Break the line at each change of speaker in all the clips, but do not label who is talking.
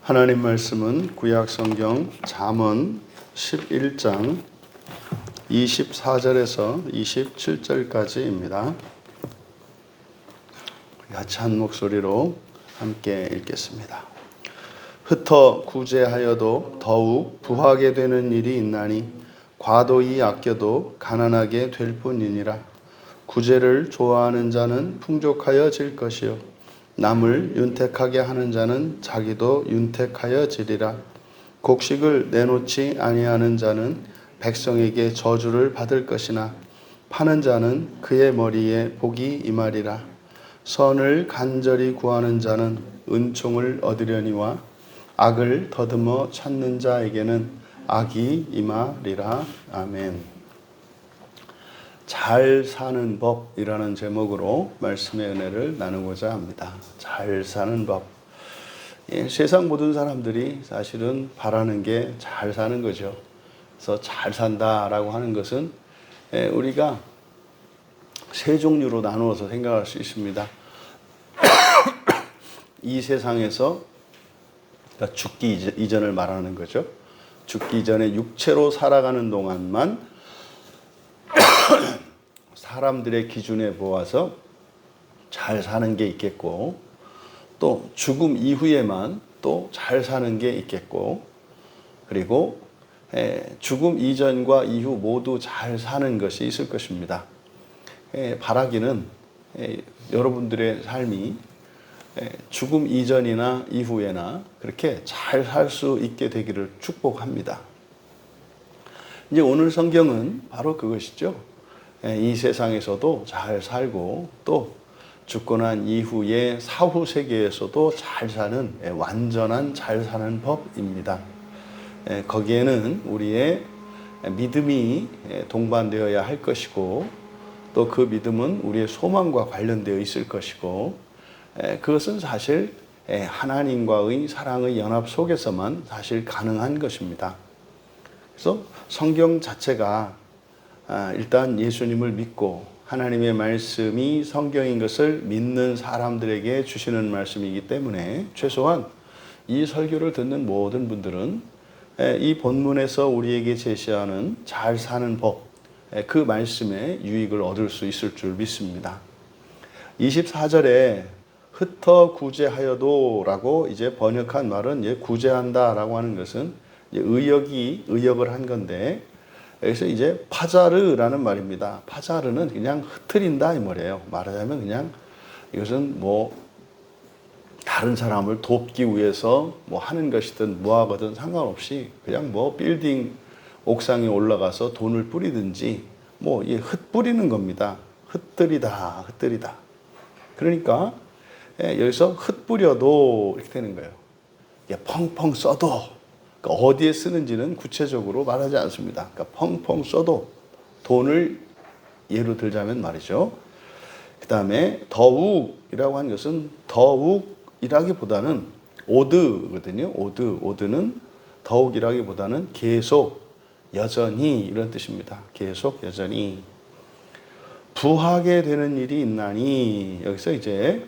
하나님 말씀은 구약 성경 잠언 11장 24절에서 27절까지입니다. 야찬 목소리로 함께 읽겠습니다. 흩어 구제하여도 더욱 부하게 되는 일이 있나니 과도히 아껴도 가난하게 될 뿐이니라. 구제를 좋아하는 자는 풍족하여질 것이요 남을 윤택하게 하는 자는 자기도 윤택하여지리라. 곡식을 내놓지 아니하는 자는 백성에게 저주를 받을 것이나 파는 자는 그의 머리에 복이 임하리라. 선을 간절히 구하는 자는 은총을 얻으려니와 악을 더듬어 찾는 자에게는 악이 임하리라. 아멘. 잘 사는 법이라는 제목으로 말씀의 은혜를 나누고자 합니다. 잘 사는 법. 세상 모든 사람들이 사실은 바라는 게 잘 사는 거죠. 그래서 잘 산다라고 하는 것은 우리가 세 종류로 나누어서 생각할 수 있습니다. 이 세상에서 그러니까 죽기 이전을 말하는 거죠. 죽기 이전에 육체로 살아가는 동안만 사람들의 기준에 보아서 잘 사는 게 있겠고, 또 죽음 이후에만 또 잘 사는 게 있겠고, 그리고 죽음 이전과 이후 모두 잘 사는 것이 있을 것입니다. 바라기는 여러분들의 삶이 죽음 이전이나 이후에나 그렇게 잘 살 수 있게 되기를 축복합니다. 이제 오늘 성경은 바로 그것이죠. 이 세상에서도 잘 살고 또 죽고 난 이후에 사후 세계에서도 잘 사는 완전한 잘 사는 법입니다. 거기에는 우리의 믿음이 동반되어야 할 것이고 또 그 믿음은 우리의 소망과 관련되어 있을 것이고 그것은 사실 하나님과의 사랑의 연합 속에서만 사실 가능한 것입니다. 그래서 성경 자체가 일단 예수님을 믿고 하나님의 말씀이 성경인 것을 믿는 사람들에게 주시는 말씀이기 때문에 최소한 이 설교를 듣는 모든 분들은 이 본문에서 우리에게 제시하는 잘 사는 법, 그 말씀에 유익을 얻을 수 있을 줄 믿습니다. 24절에 흩어 구제하여도 라고 이제 번역한 말은 구제한다 라고 하는 것은 의역을 한 건데 여기서 이제 파자르라는 말입니다. 파자르는 그냥 흩트린다 이 말이에요. 말하자면 그냥 이것은 다른 사람을 돕기 위해서 하는 것이든 하거든 상관없이 그냥 빌딩 옥상에 올라가서 돈을 뿌리든지 흩뿌리는 겁니다. 흩뜨리다. 그러니까 여기서 흩뿌려도 이렇게 되는 거예요. 펑펑 써도 그러니까 어디에 쓰는지는 구체적으로 말하지 않습니다. 그러니까 펑펑 써도 돈을 예로 들자면 말이죠. 그 다음에 더욱이라고 하는 것은 더욱이라기보다는 오드거든요. 오드는 더욱이라기보다는 계속, 여전히 이런 뜻입니다. 계속, 여전히. 부하게 되는 일이 있나니 여기서 이제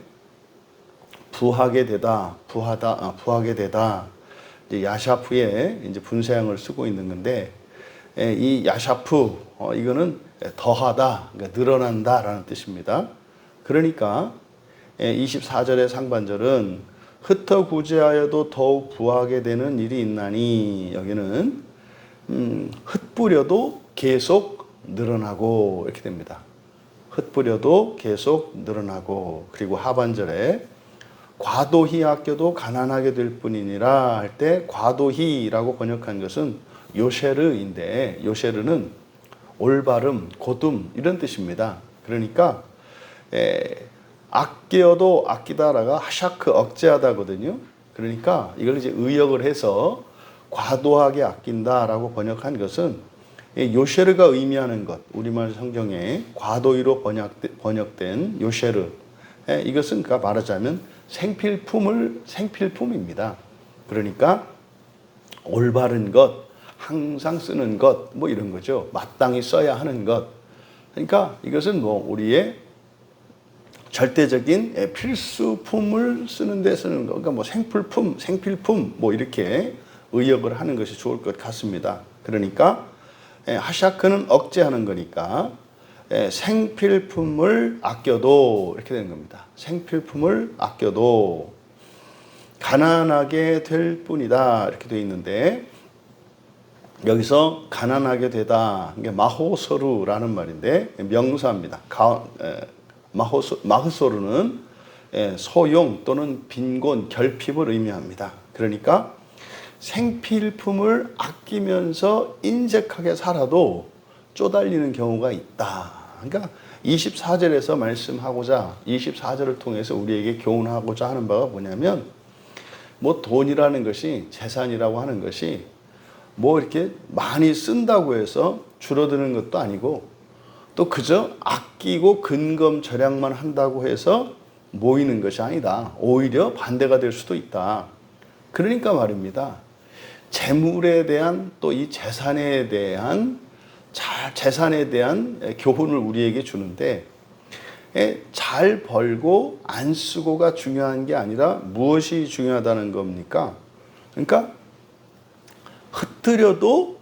부하게 되다. 야샤프에 이제 분사형을 쓰고 있는 건데 이 야샤프 이거는 더하다, 그러니까 늘어난다라는 뜻입니다. 그러니까 24절의 상반절은 흩어 구제하여도 더욱 부하게 되는 일이 있나니 여기는 흩뿌려도 계속 늘어나고 이렇게 됩니다. 흩뿌려도 계속 늘어나고 그리고 하반절에 과도히 아껴도 가난하게 될 뿐이니라 할 때 과도히라고 번역한 것은 요쉐르인데 요쉐르는 올바름, 고둠 이런 뜻입니다. 그러니까 아껴도 아끼다라가 하샤크 억제하다거든요. 그러니까 이걸 이제 의역을 해서 과도하게 아낀다라고 번역한 것은 요쉐르가 의미하는 것, 우리말 성경에 과도히로 번역된 요쉐르 이것은 말하자면 생필품입니다. 그러니까 올바른 것, 항상 쓰는 것, 이런 거죠. 마땅히 써야 하는 것. 그러니까 이것은 우리의 절대적인 필수품을 쓰는 데 쓰는 거. 그러니까 뭐 생필품, 생필품 뭐 이렇게 의역을 하는 것이 좋을 것 같습니다. 그러니까 하샤크는 억제하는 거니까 생필품을 아껴도 이렇게 되는 겁니다. 생필품을 아껴도 가난하게 될 뿐이다 이렇게 되어 있는데, 여기서 가난하게 되다 이게 마호소르라는 말인데 명사입니다. 마흐소르는 소용 또는 빈곤, 결핍을 의미합니다. 그러니까 생필품을 아끼면서 인색하게 살아도 쪼달리는 경우가 있다. 그러니까 24절에서 말씀하고자, 24절을 통해서 우리에게 교훈하고자 하는 바가 뭐냐면, 뭐 돈이라는 것이, 재산이라고 하는 것이 뭐 이렇게 많이 쓴다고 해서 줄어드는 것도 아니고, 또 그저 아끼고 근검 절약만 한다고 해서 모이는 것이 아니다. 오히려 반대가 될 수도 있다. 그러니까 말입니다. 재물에 대한, 또 이 재산에 대한 교훈을 우리에게 주는데, 잘 벌고 안 쓰고가 중요한 게 아니라 무엇이 중요하다는 겁니까? 그러니까 흩뜨려도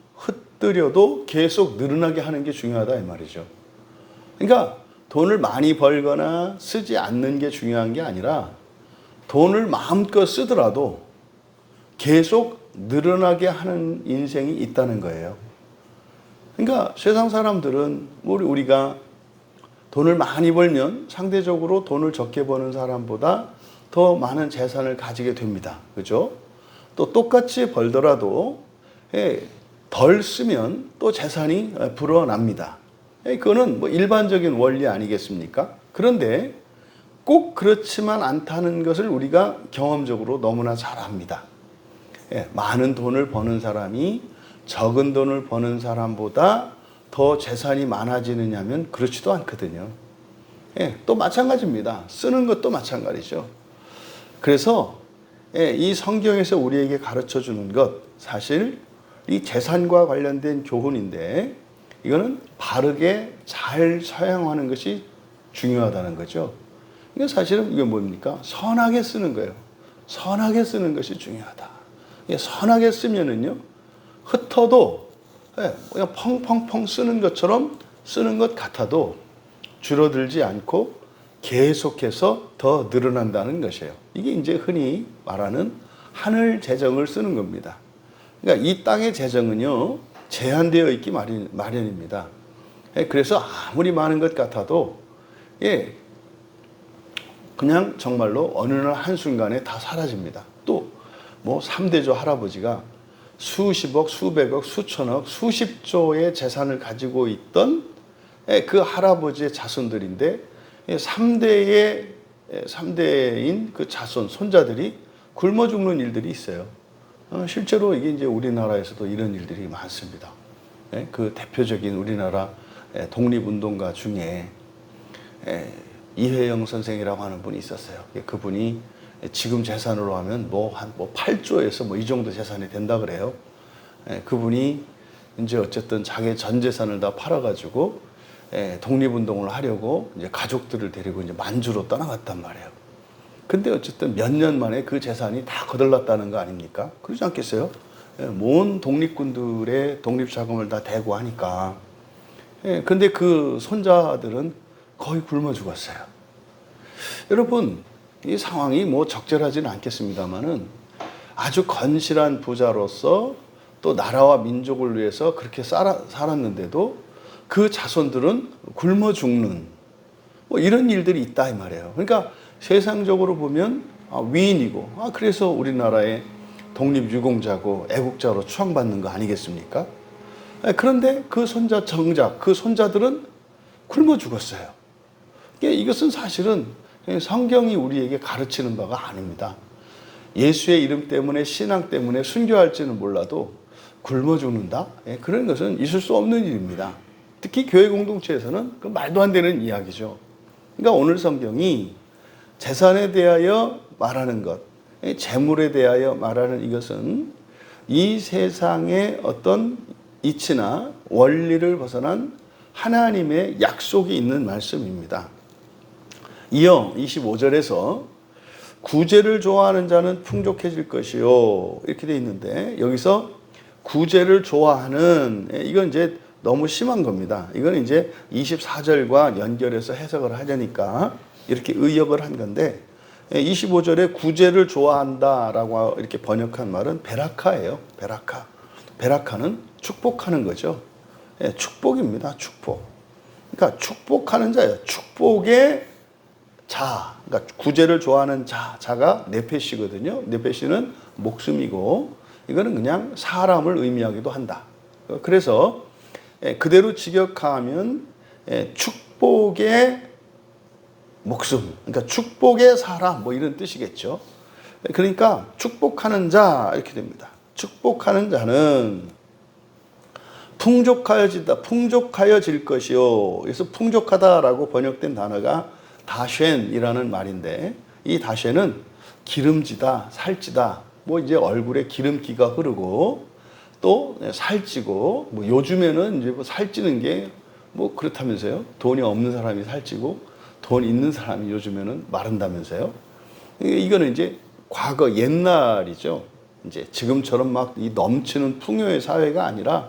계속 늘어나게 하는 게 중요하다 이 말이죠. 그러니까 돈을 많이 벌거나 쓰지 않는 게 중요한 게 아니라, 돈을 마음껏 쓰더라도 계속 늘어나게 하는 인생이 있다는 거예요. 그러니까 세상 사람들은 우리가 돈을 많이 벌면 상대적으로 돈을 적게 버는 사람보다 더 많은 재산을 가지게 됩니다. 그죠? 또 똑같이 벌더라도 덜 쓰면 또 재산이 불어납니다. 그거는 뭐 일반적인 원리 아니겠습니까? 그런데 꼭 그렇지만 않다는 것을 우리가 경험적으로 너무나 잘 압니다. 많은 돈을 버는 사람이 적은 돈을 버는 사람보다 더 재산이 많아지느냐면 그렇지도 않거든요. 또 마찬가지입니다. 쓰는 것도 마찬가지죠. 그래서 이 성경에서 우리에게 가르쳐 주는 것, 사실 이 재산과 관련된 교훈인데, 이거는 바르게 잘 사용하는 것이 중요하다는 거죠. 이게 사실은 이게 뭡니까? 선하게 쓰는 거예요. 선하게 쓰는 것이 중요하다. 선하게 쓰면은요, 흩어도 그냥 펑펑펑 쓰는 것처럼 쓰는 것 같아도 줄어들지 않고 계속해서 더 늘어난다는 것이에요. 이게 이제 흔히 말하는 하늘 재정을 쓰는 겁니다. 그러니까 이 땅의 재정은요, 제한되어 있기 마련입니다. 그래서 아무리 많은 것 같아도 그냥 정말로 어느 날 한순간에 다 사라집니다. 또 뭐 3대조 할아버지가 수십억, 수백억, 수천억, 수십조의 재산을 가지고 있던 그 할아버지의 자손들인데, 3대인 그 자손, 손자들이 굶어 죽는 일들이 있어요. 실제로 이게 이제 우리나라에서도 이런 일들이 많습니다. 그 대표적인 우리나라 독립운동가 중에 이회영 선생이라고 하는 분이 있었어요. 그분이 지금 재산으로 하면 뭐 8조에서 뭐 이 정도 재산이 된다 그래요. 그분이 이제 어쨌든 자기 전 재산을 다 팔아가지고 독립운동을 하려고 이제 가족들을 데리고 이제 만주로 떠나갔단 말이에요. 근데 어쨌든 몇 년 만에 그 재산이 다 거덜났다는 거 아닙니까? 그러지 않겠어요? 모든 독립군들의 독립자금을 다 대고 하니까. 근데 그 손자들은 거의 굶어 죽었어요. 여러분, 이 상황이 뭐 적절하지는 않겠습니다만은, 아주 건실한 부자로서 또 나라와 민족을 위해서 그렇게 살았는데도 그 자손들은 굶어 죽는 뭐 이런 일들이 있다 이 말이에요. 그러니까 세상적으로 보면 위인이고, 그래서 우리나라의 독립유공자고 애국자로 추앙받는 거 아니겠습니까? 그런데 그 손자 정작 그 손자들은 굶어 죽었어요. 이것은 사실은 성경이 우리에게 가르치는 바가 아닙니다. 예수의 이름 때문에, 신앙 때문에 순교할지는 몰라도 굶어 죽는다? 그런 것은 있을 수 없는 일입니다. 특히 교회 공동체에서는 그 말도 안 되는 이야기죠. 그러니까 오늘 성경이 재산에 대하여 말하는 것, 재물에 대하여 말하는 이것은 이 세상의 어떤 이치나 원리를 벗어난 하나님의 약속이 있는 말씀입니다. 이어 25절에서 구제를 좋아하는 자는 풍족해질 것이요. 이렇게 돼 있는데 여기서 구제를 좋아하는, 이건 이제 너무 심한 겁니다. 이건 이제 24절과 연결해서 해석을 하려니까 이렇게 의역을 한 건데 25절에 구제를 좋아한다라고 이렇게 번역한 말은 베라카예요. 베라카. 베라카는 축복하는 거죠. 축복입니다. 축복. 그러니까 축복하는 자예요. 축복의 자. 그러니까 구제를 좋아하는 자가 네페시거든요. 네페시는 목숨이고 이거는 그냥 사람을 의미하기도 한다. 그래서 그대로 직역하면 축복의 목숨, 그러니까 축복의 사람 뭐 이런 뜻이겠죠. 그러니까 축복하는 자 이렇게 됩니다. 축복하는 자는 풍족하여질 것이요. 그래서 풍족하다라고 번역된 단어가 다쉔이라는 말인데 이 다쉔은 기름지다, 살찌다. 뭐 이제 얼굴에 기름기가 흐르고 또 살찌고 뭐 요즘에는 이제 뭐 살찌는 게 뭐 그렇다면서요. 돈이 없는 사람이 살찌고 돈 있는 사람이 요즘에는 마른다면서요. 이거는 이제 과거 옛날이죠. 이제 지금처럼 막 이 넘치는 풍요의 사회가 아니라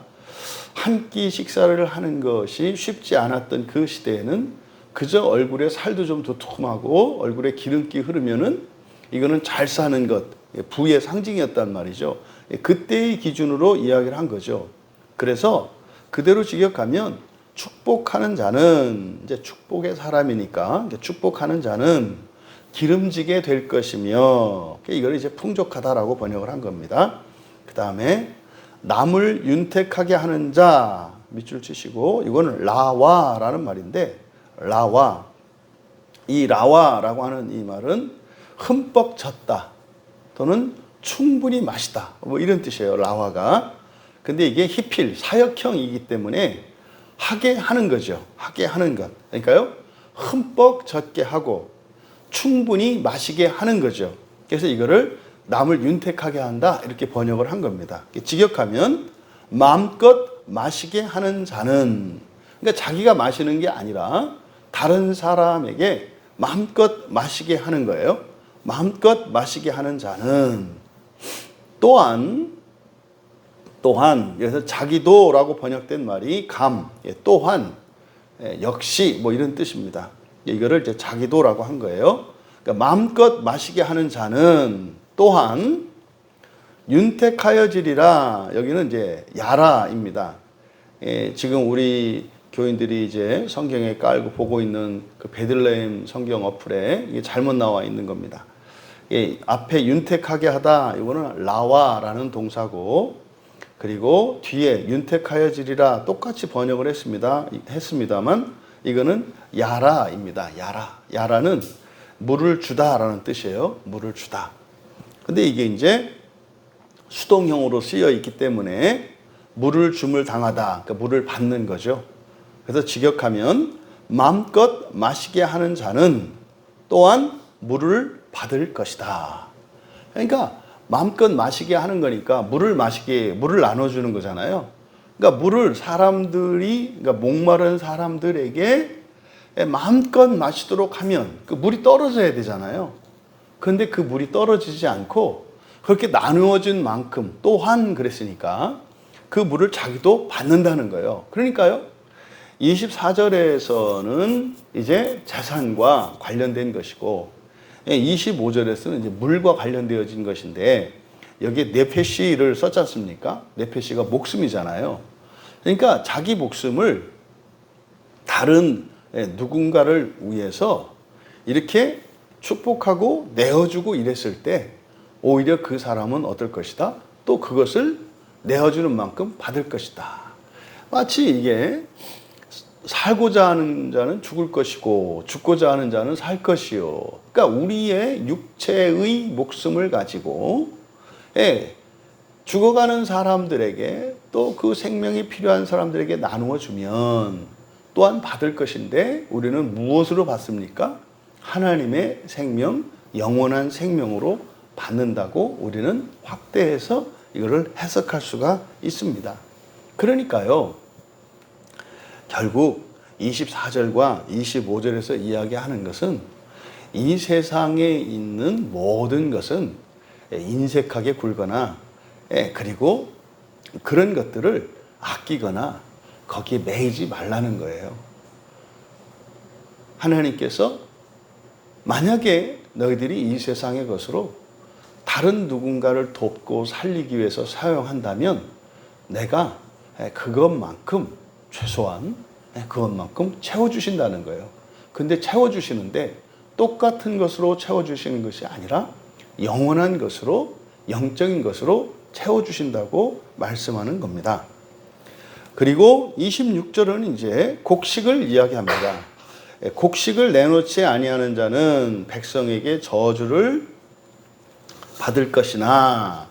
한 끼 식사를 하는 것이 쉽지 않았던 그 시대에는 그저 얼굴에 살도 좀 두툼하고 얼굴에 기름기 흐르면은 이거는 잘 사는 것, 부의 상징이었단 말이죠. 그때의 기준으로 이야기를 한 거죠. 그래서 그대로 직역하면 축복하는 자는 이제 축복의 사람이니까 축복하는 자는 기름지게 될 것이며 이걸 이제 풍족하다라고 번역을 한 겁니다. 그 다음에 남을 윤택하게 하는 자 밑줄 치시고 이거는 라와라는 말인데 라와 이 라와라고 하는 이 말은 흠뻑 젖다 또는 충분히 마시다 뭐 이런 뜻이에요. 라와가. 근데 이게 히필 사역형이기 때문에 하게 하는 거죠. 하게 하는 것. 그러니까요. 흠뻑 젖게 하고 충분히 마시게 하는 거죠. 그래서 이거를 남을 윤택하게 한다 이렇게 번역을 한 겁니다. 직역하면 마음껏 마시게 하는 자는 그러니까 자기가 마시는 게 아니라 다른 사람에게 마음껏 마시게 하는 거예요. 마음껏 마시게 하는 자는 또한 그래서 자기도라고 번역된 말이 또한 역시 뭐 이런 뜻입니다. 이거를 이제 자기도라고 한 거예요. 그러니까 마음껏 마시게 하는 자는 또한 윤택하여지리라. 여기는 이제 야라입니다. 지금 우리 교인들이 이제 성경에 깔고 보고 있는 그 베들레헴 성경 어플에 이게 잘못 나와 있는 겁니다. 앞에 윤택하게 하다 이거는 라와라는 동사고 그리고 뒤에 윤택하여지리라 똑같이 번역을 했습니다만 이거는 야라입니다. 야라는 물을 주다라는 뜻이에요. 물을 주다. 근데 이게 이제 수동형으로 쓰여 있기 때문에 물을 줌을 당하다. 그러니까 물을 받는 거죠. 그래서 직역하면 마음껏 마시게 하는 자는 또한 물을 받을 것이다. 그러니까 마음껏 마시게 하는 거니까 물을 나눠주는 거잖아요. 그러니까 물을 그러니까 목마른 사람들에게 마음껏 마시도록 하면 그 물이 떨어져야 되잖아요. 그런데 그 물이 떨어지지 않고 그렇게 나누어진 만큼 또한 그랬으니까 그 물을 자기도 받는다는 거예요. 그러니까요. 24절에서는 이제 재산과 관련된 것이고 25절에서는 이제 물과 관련되어진 것인데 여기에 네페시를 썼지 않습니까? 네페시가 목숨이잖아요. 그러니까 자기 목숨을 다른 누군가를 위해서 이렇게 축복하고 내어주고 이랬을 때 오히려 그 사람은 어떨 것이다? 또 그것을 내어주는 만큼 받을 것이다. 마치 이게 살고자 하는 자는 죽을 것이고 죽고자 하는 자는 살 것이요. 그러니까 우리의 육체의 목숨을 가지고 죽어가는 사람들에게 또 그 생명이 필요한 사람들에게 나누어 주면 또한 받을 것인데 우리는 무엇으로 받습니까? 하나님의 생명, 영원한 생명으로 받는다고 우리는 확대해서 이거를 해석할 수가 있습니다. 그러니까요. 결국 24절과 25절에서 이야기하는 것은 이 세상에 있는 모든 것은 인색하게 굴거나 그리고 그런 것들을 아끼거나 거기에 매이지 말라는 거예요. 하나님께서 만약에 너희들이 이 세상의 것으로 다른 누군가를 돕고 살리기 위해서 사용한다면 내가 그것만큼 최소한 그것만큼 채워주신다는 거예요. 근데 채워주시는데 똑같은 것으로 채워주시는 것이 아니라 영원한 것으로, 영적인 것으로 채워주신다고 말씀하는 겁니다. 그리고 26절은 이제 곡식을 이야기합니다. 곡식을 내놓지 아니하는 자는 백성에게 저주를 받을 것이나,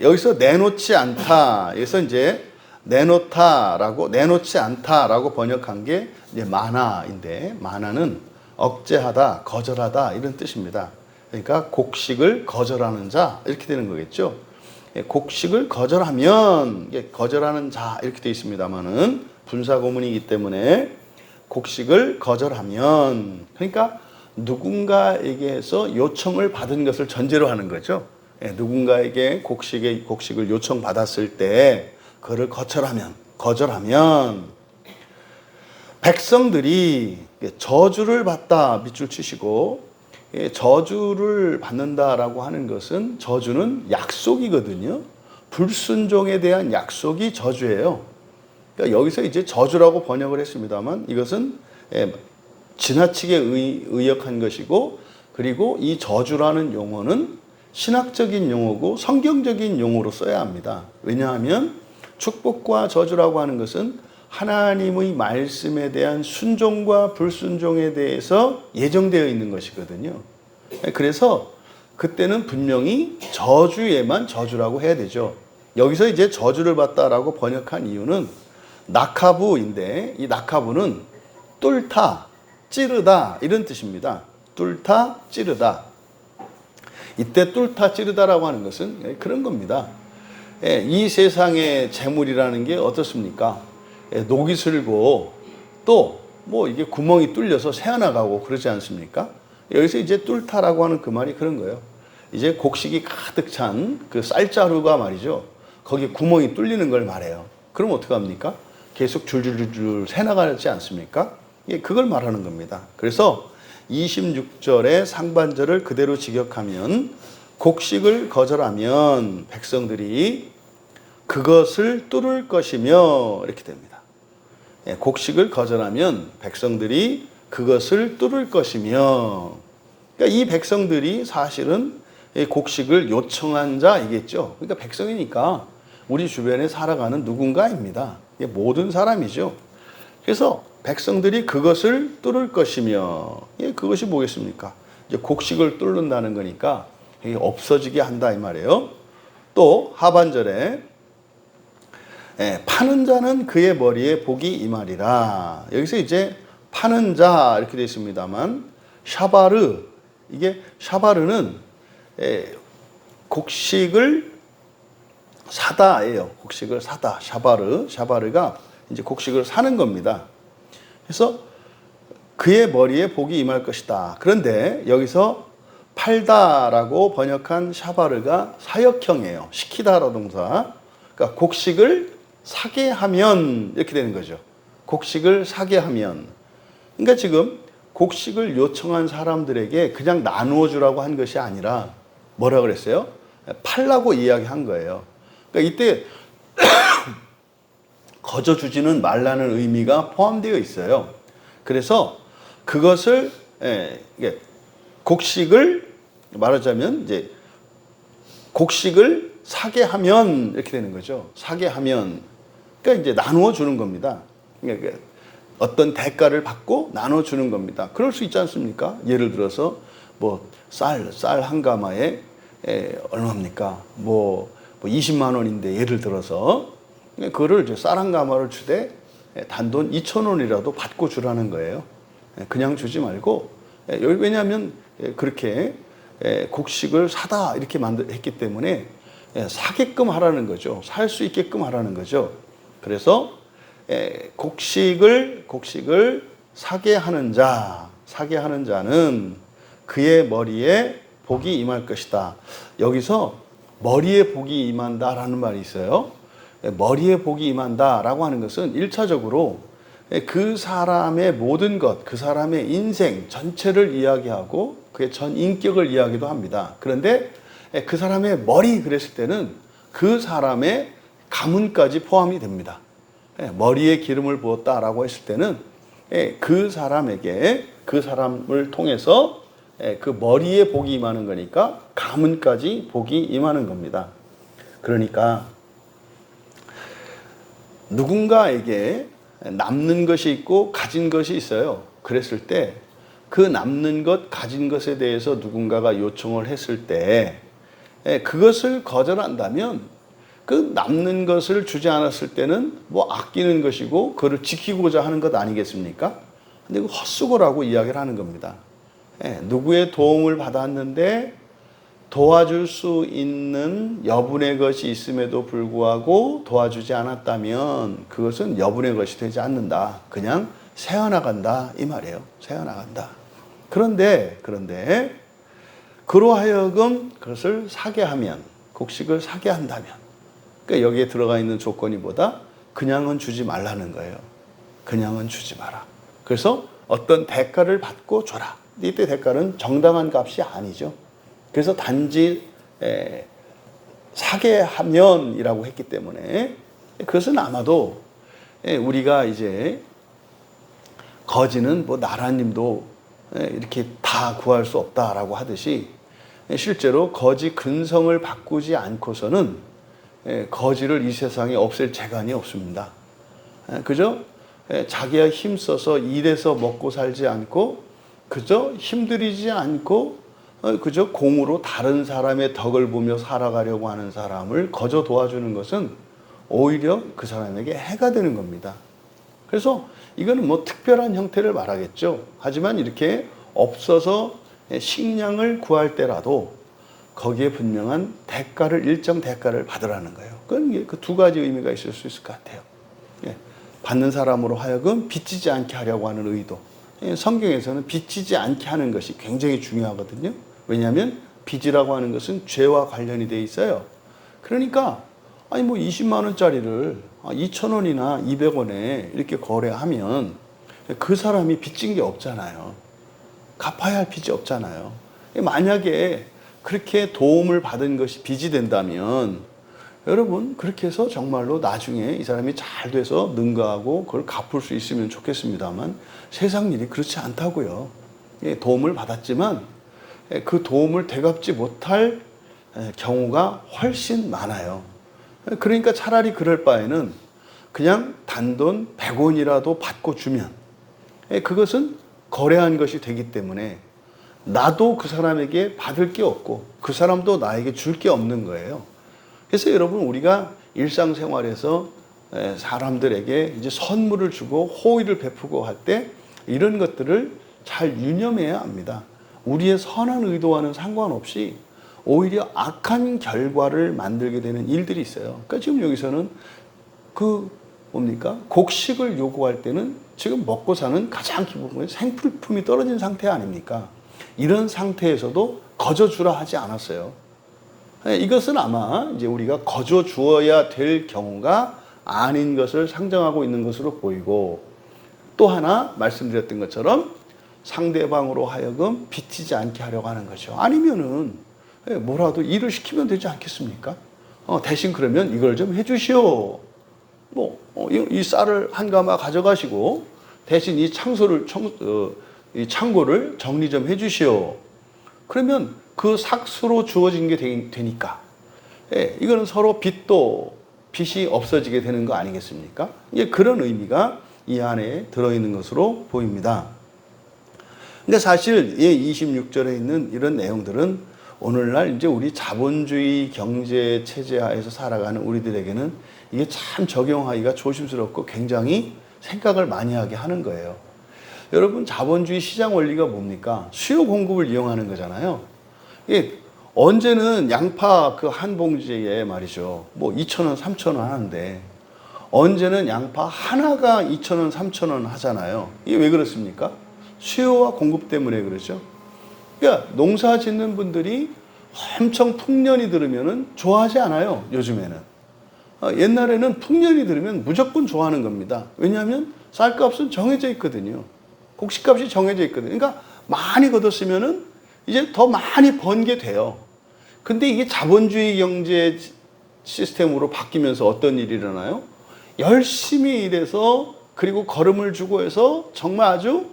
여기서 내놓지 않다. 여기서 이제 내놓지 않다라고 번역한 게 이제 마나인데, 마나는 억제하다, 거절하다 이런 뜻입니다. 그러니까 곡식을 거절하는 자 이렇게 되는 거겠죠. 곡식을 거절하면, 거절하는 자 이렇게 되어 있습니다만은 분사구문이기 때문에 곡식을 거절하면, 그러니까 누군가에게서 요청을 받은 것을 전제로 하는 거죠. 누군가에게 곡식을 요청받았을 때 그를 거절하면 백성들이 저주를 받다 밑줄 치시고, 저주를 받는다라고 하는 것은, 저주는 약속이거든요. 불순종에 대한 약속이 저주예요. 그러니까 여기서 이제 저주라고 번역을 했습니다만 이것은 지나치게 의역한 것이고, 그리고 이 저주라는 용어는 신학적인 용어고 성경적인 용어로 써야 합니다. 왜냐하면 축복과 저주라고 하는 것은 하나님의 말씀에 대한 순종과 불순종에 대해서 예정되어 있는 것이거든요. 그래서 그때는 분명히 저주에만 저주라고 해야 되죠. 여기서 이제 저주를 받다라고 번역한 이유는 낙하부인데, 이 낙하부는 뚫다, 찌르다 이런 뜻입니다. 뚫다, 찌르다. 이때 뚫다, 찌르다라고 하는 것은 그런 겁니다. 이 세상의 재물이라는 게 어떻습니까? 녹이 슬고 또 뭐 이게 구멍이 뚫려서 새어나가고 그러지 않습니까? 여기서 이제 뚫다라고 하는 그 말이 그런 거예요. 이제 곡식이 가득 찬 그 쌀자루가 말이죠. 거기에 구멍이 뚫리는 걸 말해요. 그럼 어떡합니까? 계속 줄줄줄줄 새나가지 않습니까? 그걸 말하는 겁니다. 그래서 26절의 상반절을 그대로 직역하면 곡식을 거절하면 백성들이 그것을 뚫을 것이며 이렇게 됩니다. 곡식을 거절하면 백성들이 그것을 뚫을 것이며, 그러니까 이 백성들이 사실은 곡식을 요청한 자이겠죠. 그러니까 백성이니까 우리 주변에 살아가는 누군가입니다. 모든 사람이죠. 그래서 백성들이 그것을 뚫을 것이며, 그것이 뭐겠습니까? 이제 곡식을 뚫는다는 거니까 없어지게 한다 이 말이에요. 또 하반절에 파는 자는 그의 머리에 복이 임하리라. 여기서 이제 파는 자 이렇게 되어 있습니다만, 샤바르, 이게 샤바르는 곡식을 사다예요. 곡식을 사다. 샤바르가 이제 곡식을 사는 겁니다. 그래서 그의 머리에 복이 임할 것이다. 그런데 여기서 팔다라고 번역한 샤바르가 사역형이에요. 시키다라 동사. 그러니까 곡식을 사게 하면 이렇게 되는 거죠. 곡식을 사게 하면. 그러니까 지금 곡식을 요청한 사람들에게 그냥 나누어 주라고 한 것이 아니라 뭐라 그랬어요? 팔라고 이야기한 거예요. 그러니까 이때 거저 주지는 말라는 의미가 포함되어 있어요. 그래서 그것을 곡식을 말하자면 이제 곡식을 사게 하면 이렇게 되는 거죠. 사게 하면, 그러니까 이제 나누어 주는 겁니다. 그러니까 어떤 대가를 받고 나눠 주는 겁니다. 그럴 수 있지 않습니까? 예를 들어서 뭐 쌀 한 가마에 얼마입니까? 뭐 20만 원인데 예를 들어서 그거를 이제 쌀 한 가마를 주되 단돈 2,000원이라도 받고 주라는 거예요. 그냥 주지 말고, 왜냐하면 그렇게 곡식을 사다 이렇게 했기 때문에 사게끔 하라는 거죠. 살 수 있게끔 하라는 거죠. 그래서 곡식을 사게 하는 자는 그의 머리에 복이 임할 것이다. 여기서 머리에 복이 임한다라는 말이 있어요. 머리에 복이 임한다라고 하는 것은 1차적으로 그 사람의 모든 것, 그 사람의 인생 전체를 이야기하고 그의 전 인격을 이야기도 합니다. 그런데 그 사람의 머리 그랬을 때는 그 사람의 가문까지 포함이 됩니다. 머리에 기름을 부었다라고 했을 때는 그 사람에게, 그 사람을 통해서 그 머리에 복이 임하는 거니까 가문까지 복이 임하는 겁니다. 그러니까 누군가에게 남는 것이 있고 가진 것이 있어요. 그랬을 때 그 남는 것, 가진 것에 대해서 누군가가 요청을 했을 때 그것을 거절한다면 그 남는 것을 주지 않았을 때는 뭐 아끼는 것이고 그를 지키고자 하는 것 아니겠습니까? 근데 그 헛수고라고 이야기를 하는 겁니다. 누구의 도움을 받았는데 도와줄 수 있는 여분의 것이 있음에도 불구하고 도와주지 않았다면 그것은 여분의 것이 되지 않는다. 그냥 새어나간다 이 말이에요. 새어나간다. 그런데 그로 하여금 그것을 사게 하면, 곡식을 사게 한다면, 그러니까 여기에 들어가 있는 조건이 뭐다? 그냥은 주지 말라는 거예요. 그냥은 주지 마라. 그래서 어떤 대가를 받고 줘라. 이때 대가는 정당한 값이 아니죠. 그래서 단지 사게 하면이라고 했기 때문에 그것은 아마도 우리가 이제 거지는 뭐 나라님도 이렇게 다 구할 수 없다라고 하듯이 실제로 거지 근성을 바꾸지 않고서는 거지를 이 세상에 없앨 재간이 없습니다. 그죠? 자기가 힘써서 일해서 먹고 살지 않고 그저 힘들이지 않고 그저 공으로 다른 사람의 덕을 보며 살아가려고 하는 사람을 거저 도와주는 것은 오히려 그 사람에게 해가 되는 겁니다. 그래서 이거는 뭐 특별한 형태를 말하겠죠. 하지만 이렇게 없어서 식량을 구할 때라도 거기에 분명한 대가를, 일정 대가를 받으라는 거예요. 그건 그 두 가지 의미가 있을 수 있을 것 같아요. 받는 사람으로 하여금 빚지지 않게 하려고 하는 의도. 성경에서는 빚지지 않게 하는 것이 굉장히 중요하거든요. 왜냐하면 빚이라고 하는 것은 죄와 관련이 돼 있어요. 그러니까 아니 뭐 20만 원짜리를 2,000원이나 200원에 이렇게 거래하면 그 사람이 빚진 게 없잖아요. 갚아야 할 빚이 없잖아요. 만약에 그렇게 도움을 받은 것이 빚이 된다면 여러분 그렇게 해서 정말로 나중에 이 사람이 잘 돼서 능가하고 그걸 갚을 수 있으면 좋겠습니다만 세상 일이 그렇지 않다고요. 도움을 받았지만 그 도움을 되갚지 못할 경우가 훨씬 많아요. 그러니까 차라리 그럴 바에는 그냥 단돈 100원이라도 받고 주면 그것은 거래한 것이 되기 때문에 나도 그 사람에게 받을 게 없고 그 사람도 나에게 줄 게 없는 거예요. 그래서 여러분 우리가 일상생활에서 사람들에게 이제 선물을 주고 호의를 베푸고 할 때 이런 것들을 잘 유념해야 합니다. 우리의 선한 의도와는 상관없이 오히려 악한 결과를 만들게 되는 일들이 있어요. 그러니까 지금 여기서는 곡식을 요구할 때는 지금 먹고 사는 가장 기본적인 생필품이 떨어진 상태 아닙니까? 이런 상태에서도 거저 주라 하지 않았어요. 이것은 아마 이제 우리가 거저 주어야 될 경우가 아닌 것을 상정하고 있는 것으로 보이고 또 하나 말씀드렸던 것처럼 상대방으로 하여금 빚지지 않게 하려고 하는 거죠. 아니면은 뭐라도 일을 시키면 되지 않겠습니까? 대신 그러면 이걸 좀 해주시오. 이 쌀을 한 가마 가져가시고 대신 이 이 창고를 정리 좀 해주시오. 그러면 그 삭수로 주어진 게 되니까 이거는 서로 빚이 없어지게 되는 거 아니겠습니까? 그런 의미가 이 안에 들어있는 것으로 보입니다. 근데 사실 26절에 있는 이런 내용들은 오늘날 이제 우리 자본주의 경제 체제 하에서 살아가는 우리들에게는 이게 참 적용하기가 조심스럽고 굉장히 생각을 많이 하게 하는 거예요. 여러분 자본주의 시장 원리가 뭡니까? 수요 공급을 이용하는 거잖아요. 언제는 양파 그 한 봉지에 말이죠. 2,000원, 3,000원 하는데 언제는 양파 하나가 2,000원, 3,000원 하잖아요. 이게 왜 그렇습니까? 수요와 공급 때문에 그러죠. 그러니까 농사 짓는 분들이 엄청 풍년이 들으면은 좋아하지 않아요, 요즘에는. 옛날에는 풍년이 들으면 무조건 좋아하는 겁니다. 왜냐하면 쌀값은 정해져 있거든요. 곡식값이 정해져 있거든요. 그러니까 많이 걷었으면은 이제 더 많이 번 게 돼요. 근데 이게 자본주의 경제 시스템으로 바뀌면서 어떤 일이 일어나요? 열심히 일해서 그리고 걸음을 주고 해서 정말 아주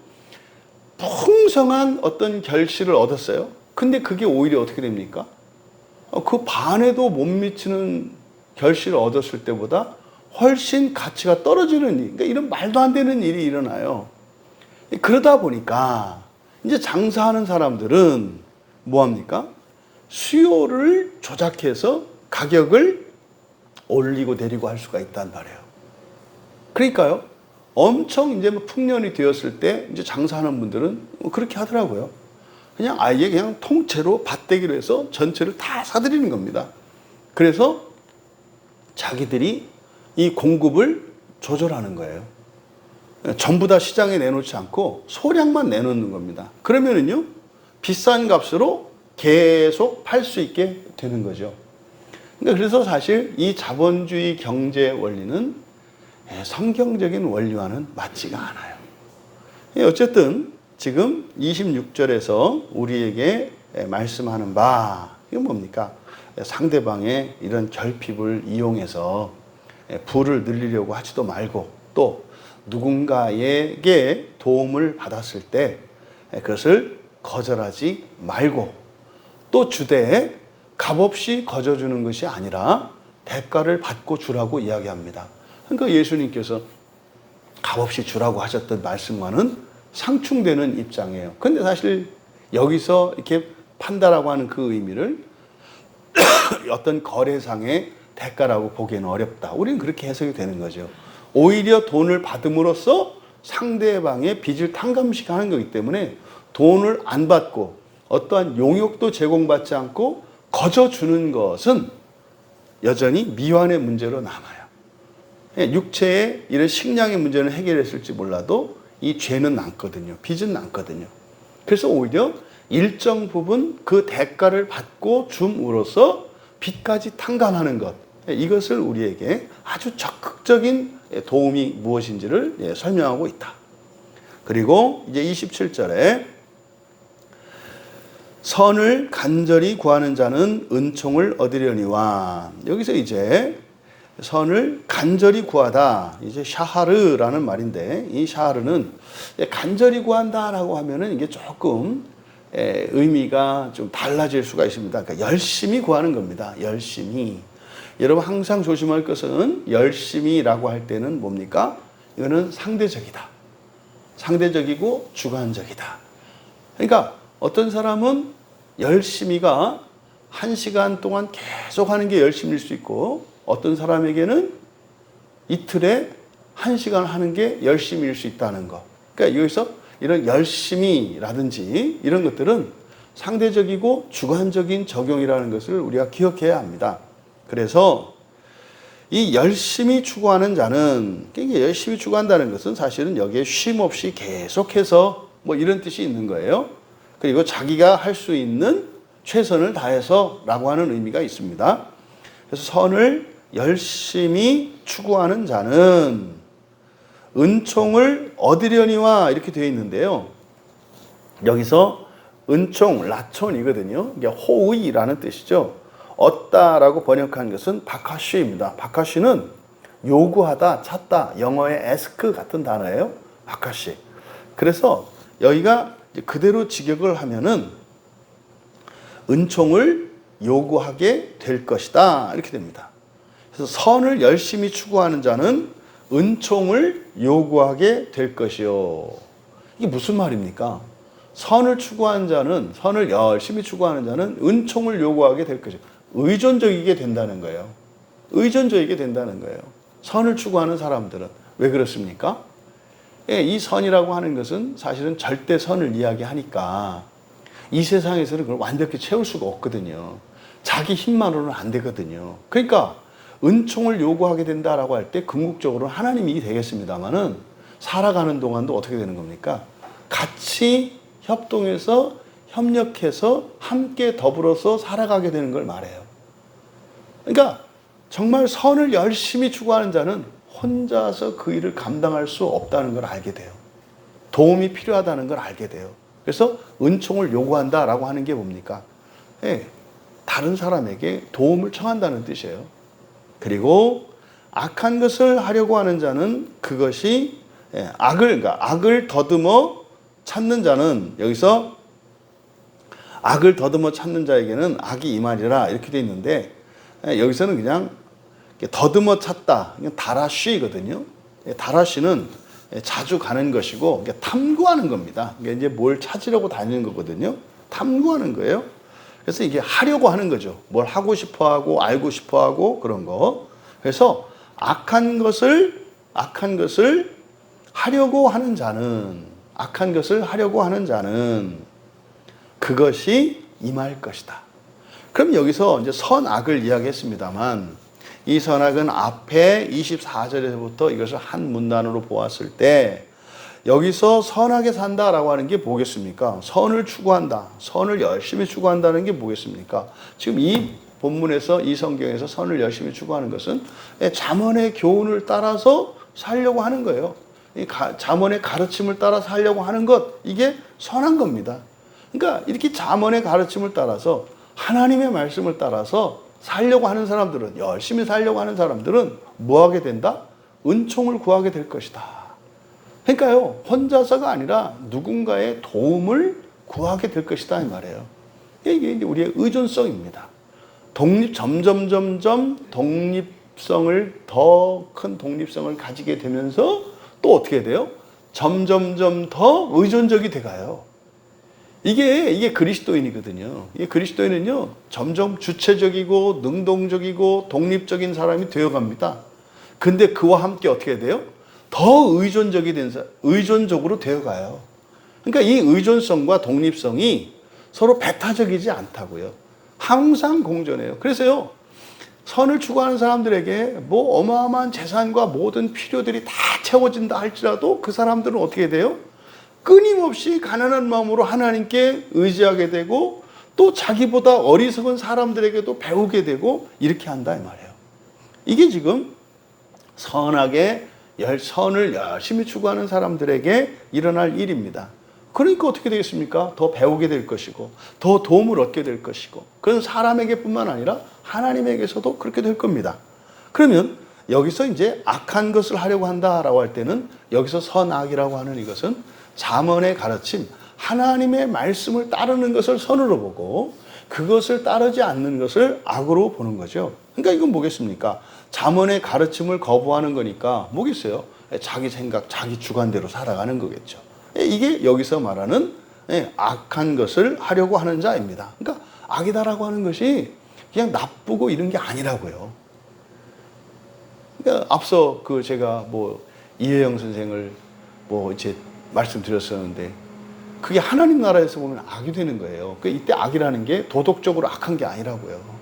풍성한 어떤 결실을 얻었어요. 근데 그게 오히려 어떻게 됩니까? 그 반에도 못 미치는 결실을 얻었을 때보다 훨씬 가치가 떨어지는 일, 그러니까 이런 말도 안 되는 일이 일어나요. 그러다 보니까 이제 장사하는 사람들은 뭐 합니까? 수요를 조작해서 가격을 올리고 내리고 할 수가 있단 말이에요. 그러니까요, 엄청 이제 뭐 풍년이 되었을 때 이제 장사하는 분들은 그렇게 하더라고요. 그냥 아예 그냥 통째로 밭대기로 해서 전체를 다 사들이는 겁니다. 그래서 자기들이 이 공급을 조절하는 거예요. 전부 다 시장에 내놓지 않고 소량만 내놓는 겁니다. 그러면은요, 비싼 값으로 계속 팔 수 있게 되는 거죠. 그러니까 그래서 사실 이 자본주의 경제 원리는 성경적인 원리와는 맞지가 않아요. 어쨌든 지금 26절에서 우리에게 말씀하는 바, 이건 뭡니까? 상대방의 이런 결핍을 이용해서 부를 늘리려고 하지도 말고, 또 누군가에게 도움을 받았을 때 그것을 거절하지 말고, 또 주되에 값없이 거저주는 것이 아니라 대가를 받고 주라고 이야기합니다. 그러니까 예수님께서 값없이 주라고 하셨던 말씀과는 상충되는 입장이에요. 근데 사실 여기서 이렇게 판다라고 하는 그 의미를 어떤 거래상의 대가라고 보기에는 어렵다. 우리는 그렇게 해석이 되는 거죠. 오히려 돈을 받음으로써 상대방의 빚을 탕감시키는 거기 때문에 돈을 안 받고 어떠한 용역도 제공받지 않고 거저 주는 것은 여전히 미완의 문제로 남아요. 육체의 이런 식량의 문제는 해결했을지 몰라도 이 죄는 남거든요. 빚은 남거든요. 그래서 오히려 일정 부분 그 대가를 받고 줌으로써 빚까지 탕감하는 것, 이것을 우리에게 아주 적극적인 도움이 무엇인지를 설명하고 있다. 그리고 이제 27절에 선을 간절히 구하는 자는 은총을 얻으려니와, 여기서 이제 선을 간절히 구하다, 이제 샤하르라는 말인데, 이 샤하르는 간절히 구한다라고 하면은 이게 조금 의미가 좀 달라질 수가 있습니다. 그러니까 열심히 구하는 겁니다. 열심히. 여러분 항상 조심할 것은 열심히라고 할 때는 뭡니까? 이거는 상대적이다. 상대적이고 주관적이다. 그러니까 어떤 사람은 열심히가 1시간 동안 계속 하는 게 열심일 수 있고, 어떤 사람에게는 이틀에 1시간 하는 게 열심일 수 있다는 거. 그러니까 여기서 이런 열심히라든지 이런 것들은 상대적이고 주관적인 적용이라는 것을 우리가 기억해야 합니다. 그래서 이 열심히 추구하는 자는, 이게 열심히 추구한다는 것은 사실은 여기에 쉼 없이 계속해서 뭐 이런 뜻이 있는 거예요. 그리고 자기가 할 수 있는 최선을 다해서 라고 하는 의미가 있습니다. 그래서 선을 열심히 추구하는 자는 은총을 얻으려니와 이렇게 되어 있는데요. 여기서 은총, 라촌이거든요. 이게 호의라는 뜻이죠. 얻다라고 번역한 것은 바카쉬입니다. 바카쉬는 요구하다, 찾다, 영어의 ask 같은 단어예요. 바카쉬. 그래서 여기가 그대로 직역을 하면은 은총을 요구하게 될 것이다, 이렇게 됩니다. 그래서 선을 열심히 추구하는 자는 은총을 요구하게 될 것이요. 이게 무슨 말입니까? 선을 추구하는 자는, 선을 열심히 추구하는 자는 은총을 요구하게 될 것이요. 의존적이게 된다는 거예요. 의존적이게 된다는 거예요. 선을 추구하는 사람들은. 왜 그렇습니까? 이 선이라고 하는 것은 사실은 절대 선을 이야기하니까 이 세상에서는 그걸 완벽히 채울 수가 없거든요. 자기 힘만으로는 안 되거든요. 그러니까 은총을 요구하게 된다라고 할 때 궁극적으로 하나님이 되겠습니다만은, 살아가는 동안도 어떻게 되는 겁니까? 같이 협동해서 협력해서 함께 더불어서 살아가게 되는 걸 말해요. 그러니까 정말 선을 열심히 추구하는 자는 혼자서 그 일을 감당할 수 없다는 걸 알게 돼요. 도움이 필요하다는 걸 알게 돼요. 그래서 은총을 요구한다라고 하는 게 뭡니까? 다른 사람에게 도움을 청한다는 뜻이에요. 그리고 악한 것을 하려고 하는 자는 그것이 악을 더듬어 찾는 자는, 여기서 악을 더듬어 찾는 자에게는 악이 임하리라 이렇게 돼 있는데, 여기서는 그냥 더듬어 찾다, 다라쉬거든요. 다라쉬는 자주 가는 것이고 탐구하는 겁니다. 이게 이제 뭘 찾으려고 다니는 거거든요. 탐구하는 거예요. 그래서 이게 하려고 하는 거죠. 뭘 하고 싶어 하고 알고 싶어 하고 그런 거. 그래서 악한 것을 하려고 하는 자는 그것이 임할 것이다. 그럼 여기서 이제 선악을 이야기했습니다만, 이 선악은 앞에 24절에서부터 이것을 한 문단으로 보았을 때, 여기서 선하게 산다라고 하는 게 뭐겠습니까? 선을 추구한다. 선을 열심히 추구한다는 게 뭐겠습니까? 지금 이 본문에서, 이 성경에서 선을 열심히 추구하는 것은 잠언의 교훈을 따라서 살려고 하는 거예요. 잠언의 가르침을 따라 살려고 하는 것, 이게 선한 겁니다. 그러니까 이렇게 잠언의 가르침을 따라서, 하나님의 말씀을 따라서 살려고 하는 사람들은, 열심히 살려고 하는 사람들은 뭐 하게 된다? 은총을 구하게 될 것이다. 그러니까요, 혼자서가 아니라 누군가의 도움을 구하게 될 것이다 이 말이에요. 이게 이제 우리의 의존성입니다. 점점 독립성을, 더 큰 독립성을 가지게 되면서 또 어떻게 돼요? 점점 더 의존적이 돼가요. 이게 그리스도인이거든요. 이게 그리스도인은요, 점점 주체적이고 능동적이고 독립적인 사람이 되어갑니다. 근데 그와 함께 어떻게 돼요? 더 의존적으로 되어가요. 그러니까 이 의존성과 독립성이 서로 배타적이지 않다고요. 항상 공존해요. 그래서요, 선을 추구하는 사람들에게 뭐 어마어마한 재산과 모든 필요들이 다 채워진다 할지라도 그 사람들은 어떻게 돼요? 끊임없이 가난한 마음으로 하나님께 의지하게 되고, 또 자기보다 어리석은 사람들에게도 배우게 되고, 이렇게 한다 이 말이에요. 이게 지금 선을 열심히 추구하는 사람들에게 일어날 일입니다. 그러니까 어떻게 되겠습니까? 더 배우게 될 것이고, 더 도움을 얻게 될 것이고, 그건 사람에게뿐만 아니라 하나님에게서도 그렇게 될 겁니다. 그러면 여기서 이제 악한 것을 하려고 한다라고 할 때는, 여기서 선악이라고 하는 이것은 잠언의 가르침, 하나님의 말씀을 따르는 것을 선으로 보고, 그것을 따르지 않는 것을 악으로 보는 거죠. 그러니까 이건 뭐겠습니까? 잠언의 가르침을 거부하는 거니까 뭐겠어요? 자기 생각, 자기 주관대로 살아가는 거겠죠. 이게 여기서 말하는 악한 것을 하려고 하는 자입니다. 그러니까 악이다라고 하는 것이 그냥 나쁘고 이런 게 아니라고요. 그러니까 앞서 제가 이혜영 선생을 이제 말씀드렸었는데, 그게 하나님 나라에서 보면 악이 되는 거예요. 이때 악이라는 게 도덕적으로 악한 게 아니라고요.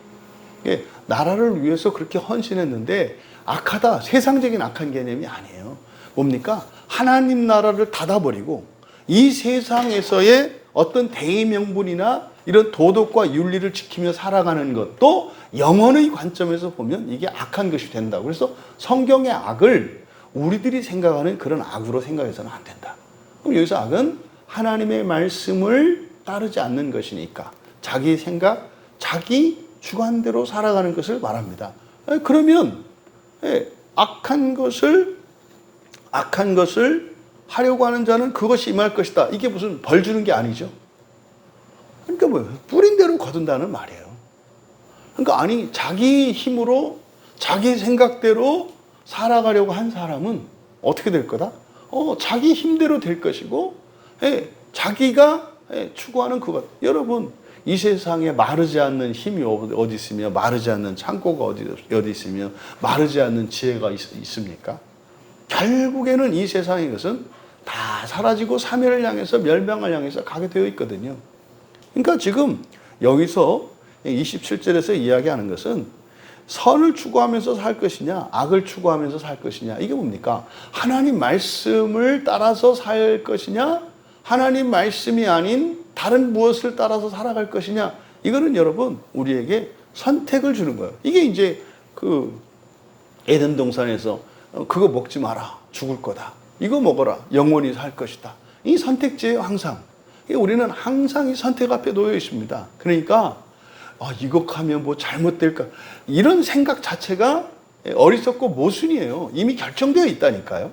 나라를 위해서 그렇게 헌신했는데 악하다, 세상적인 악한 개념이 아니에요. 뭡니까? 하나님 나라를 닫아버리고 이 세상에서의 어떤 대의명분이나 이런 도덕과 윤리를 지키며 살아가는 것도 영혼의 관점에서 보면 이게 악한 것이 된다고. 그래서 성경의 악을 우리들이 생각하는 그런 악으로 생각해서는 안 된다. 그럼 여기서 악은 하나님의 말씀을 따르지 않는 것이니까 자기 생각, 자기 주관대로 살아가는 것을 말합니다. 그러면 악한 것을 하려고 하는 자는 그것이 임할 것이다. 이게 무슨 벌 주는 게 아니죠. 그러니까 뭐예요? 뿌린 대로 거둔다는 말이에요. 그러니까 자기 힘으로, 자기 생각대로 살아가려고 한 사람은 어떻게 될 거다? 자기 힘대로 될 것이고, 자기가 추구하는 그것. 여러분, 이 세상에 마르지 않는 힘이 어디 있으며, 마르지 않는 창고가 어디 있으며, 마르지 않는 지혜가 있습니까? 결국에는 이 세상의 것은 다 사라지고 사멸을 향해서, 멸망을 향해서 가게 되어 있거든요. 그러니까 지금 여기서 27절에서 이야기하는 것은 선을 추구하면서 살 것이냐, 악을 추구하면서 살 것이냐, 이게 뭡니까? 하나님 말씀을 따라서 살 것이냐, 하나님 말씀이 아닌 다른 무엇을 따라서 살아갈 것이냐? 이거는 여러분 우리에게 선택을 주는 거예요. 이게 이제 그 에덴 동산에서 그거 먹지 마라. 죽을 거다. 이거 먹어라. 영원히 살 것이다. 이 선택지예요, 항상. 우리는 항상 이 선택 앞에 놓여 있습니다. 그러니까 이거 하면 뭐 잘못될까? 이런 생각 자체가 어리석고 모순이에요. 이미 결정되어 있다니까요.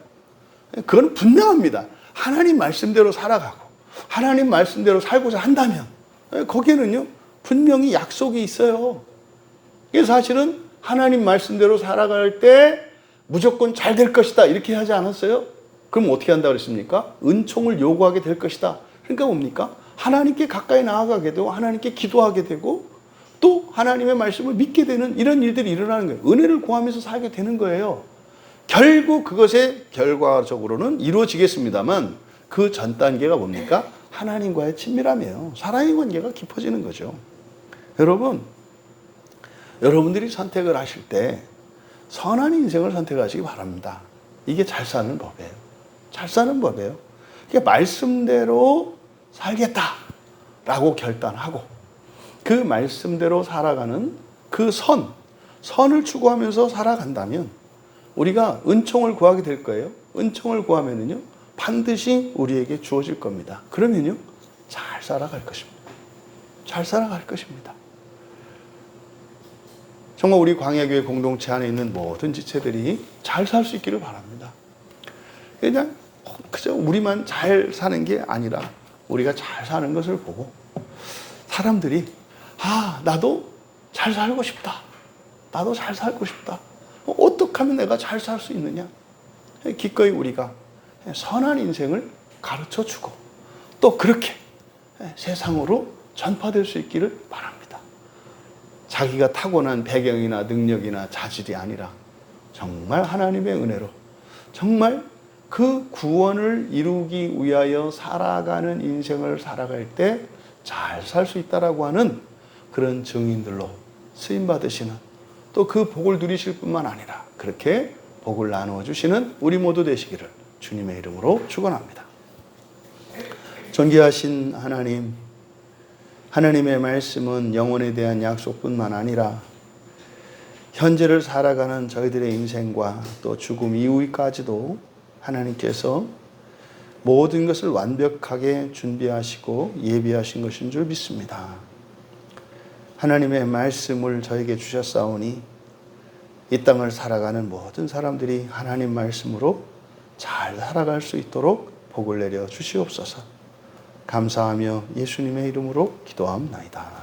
그건 분명합니다. 하나님 말씀대로 살아가고 하나님 말씀대로 살고자 한다면 거기에는요 분명히 약속이 있어요. 이게 사실은 하나님 말씀대로 살아갈 때 무조건 잘 될 것이다 이렇게 하지 않았어요? 그럼 어떻게 한다고 그랬습니까? 은총을 요구하게 될 것이다. 그러니까 뭡니까? 하나님께 가까이 나아가게 되고 하나님께 기도하게 되고 또 하나님의 말씀을 믿게 되는 이런 일들이 일어나는 거예요. 은혜를 구하면서 살게 되는 거예요. 결국 그것의 결과적으로는 이루어지겠습니다만 그 전 단계가 뭡니까? 하나님과의 친밀함이에요. 사랑의 관계가 깊어지는 거죠. 여러분들이 선택을 하실 때 선한 인생을 선택하시기 바랍니다. 이게 잘 사는 법이에요. 잘 사는 법이에요. 그러니까 말씀대로 살겠다라고 결단하고 그 말씀대로 살아가는 그 선을 추구하면서 살아간다면 우리가 은총을 구하게 될 거예요. 은총을 구하면은요 반드시 우리에게 주어질 겁니다. 그러면요 잘 살아갈 것입니다. 잘 살아갈 것입니다. 정말 우리 광야교회 공동체 안에 있는 모든 지체들이 잘 살 수 있기를 바랍니다. 그냥 그저 우리만 잘 사는 게 아니라 우리가 잘 사는 것을 보고 사람들이 나도 잘 살고 싶다. 나도 잘 살고 싶다. 어떻게 하면 내가 잘 살 수 있느냐? 기꺼이 우리가 선한 인생을 가르쳐 주고 또 그렇게 세상으로 전파될 수 있기를 바랍니다. 자기가 타고난 배경이나 능력이나 자질이 아니라 정말 하나님의 은혜로 정말 그 구원을 이루기 위하여 살아가는 인생을 살아갈 때 잘 살 수 있다라고 하는 그런 증인들로 쓰임받으시는 또 그 복을 누리실 뿐만 아니라 그렇게 복을 나누어 주시는 우리 모두 되시기를 주님의 이름으로 축원합니다. 존귀하신 하나님, 하나님의 말씀은 영혼에 대한 약속뿐만 아니라 현재를 살아가는 저희들의 인생과 또 죽음 이후까지도 하나님께서 모든 것을 완벽하게 준비하시고 예비하신 것인 줄 믿습니다. 하나님의 말씀을 저에게 주셨사오니 이 땅을 살아가는 모든 사람들이 하나님 말씀으로 잘 살아갈 수 있도록 복을 내려 주시옵소서. 감사하며 예수님의 이름으로 기도합니다.